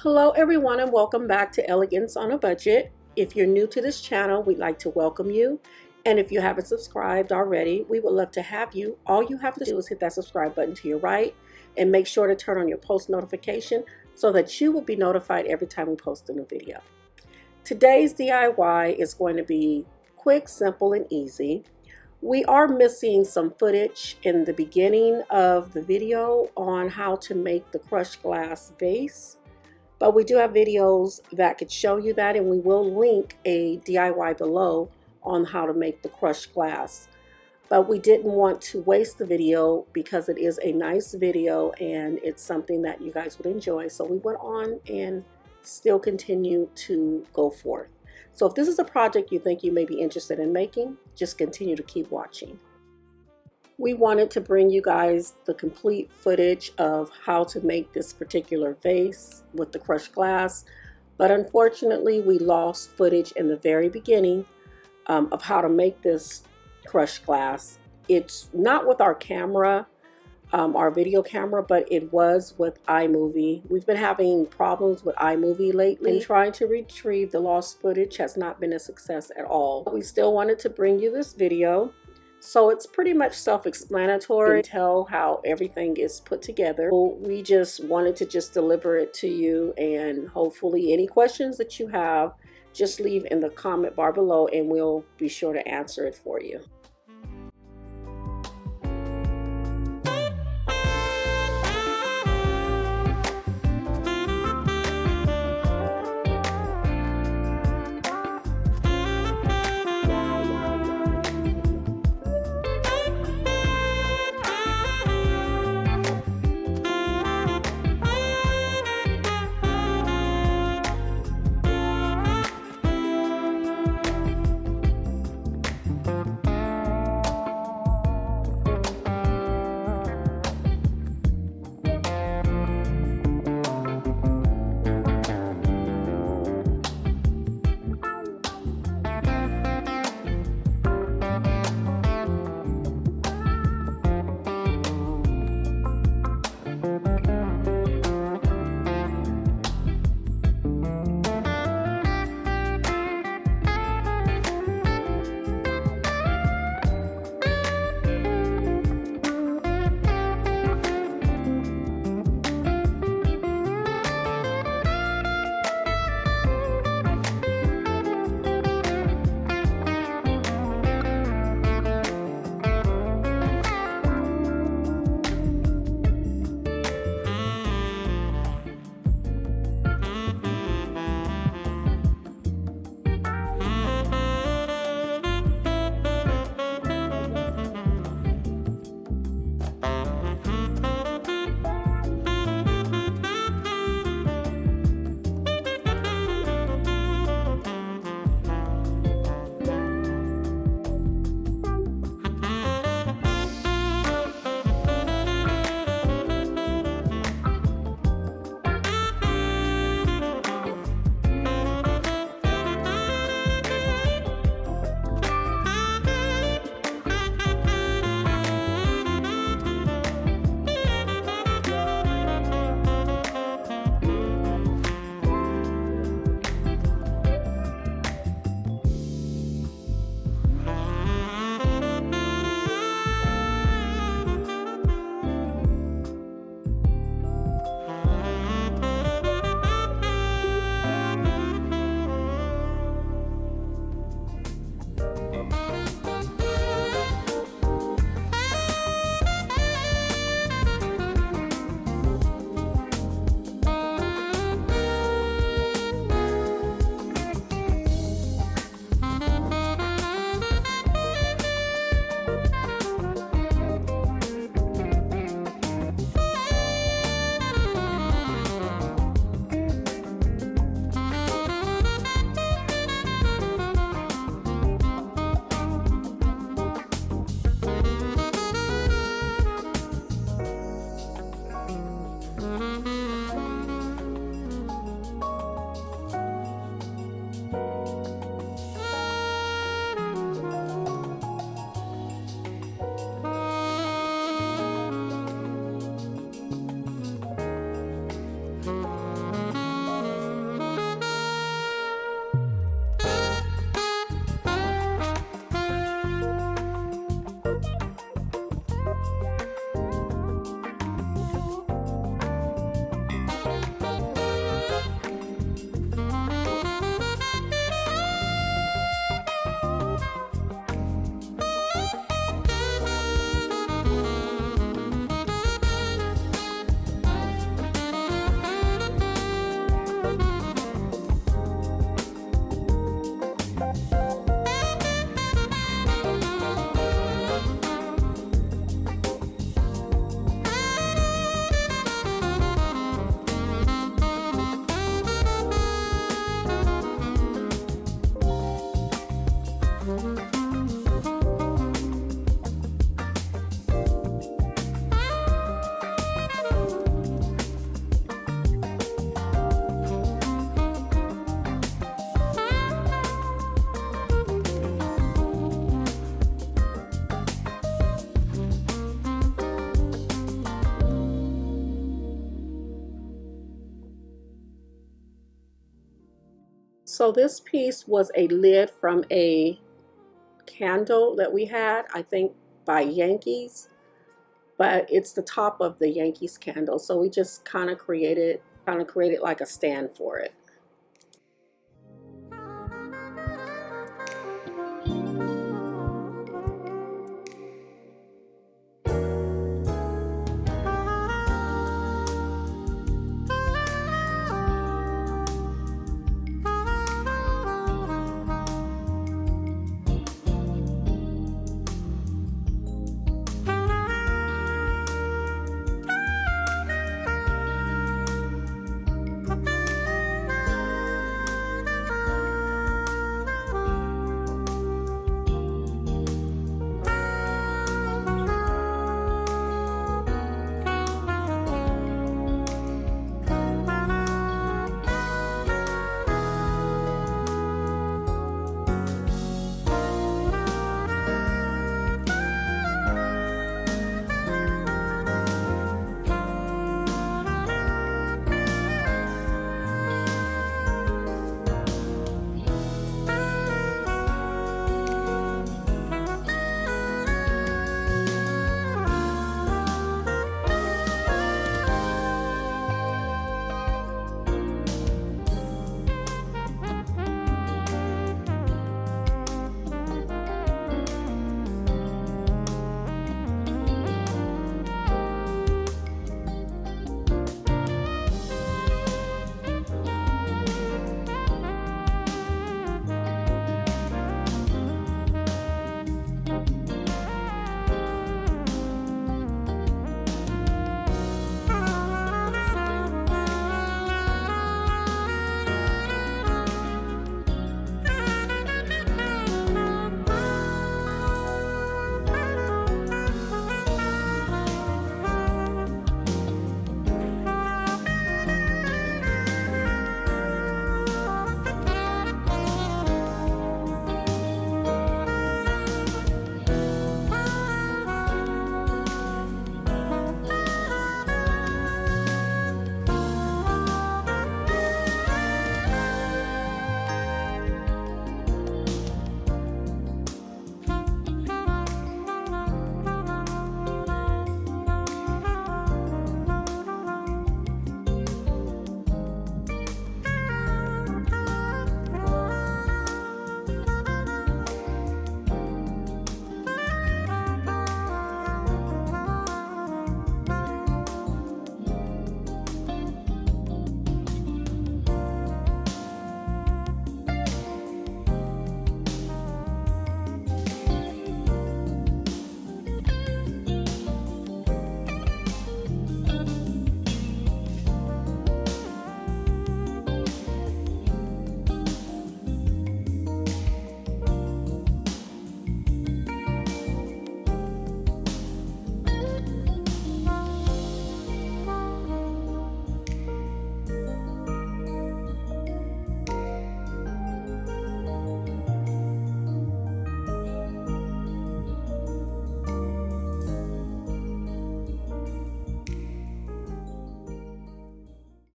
Hello everyone and welcome back to Elegance on a Budget. If you're new to this channel, we'd like to welcome you. And if you haven't subscribed already, we would love to have you. All you have to do is hit that subscribe button to your right and make sure to turn on your post notification so that you will be notified every time we post a new video. Today's DIY is going to be quick, simple, and easy. We are missing some footage in the beginning of the video on how to make the crushed glass vase. But we do have videos that could show you that, and we will link a DIY below on how to make the crushed glass. But we didn't want to waste the video because it is a nice video and it's something that you guys would enjoy. So we went on and still continue to go forth. So if this is a project you think you may be interested in making, just continue to keep watching. We wanted to bring you guys the complete footage of how to make this particular vase with the crushed glass, but unfortunately we lost footage in the very beginning of how to make this crushed glass. It's not with our camera, our video camera, but it was with iMovie. We've been having problems with iMovie lately, and trying to retrieve the lost footage has not been a success at all. We still wanted to bring you this video. So it's pretty much self-explanatory. You can tell how everything is put together. We just wanted to deliver it to you, and hopefully any questions that you have, just leave in the comment bar below and we'll be sure to answer it for you. So this piece was a lid from a candle that we had, I think by Yankees, but it's the top of the Yankees candle. So we just kind of created like a stand for it.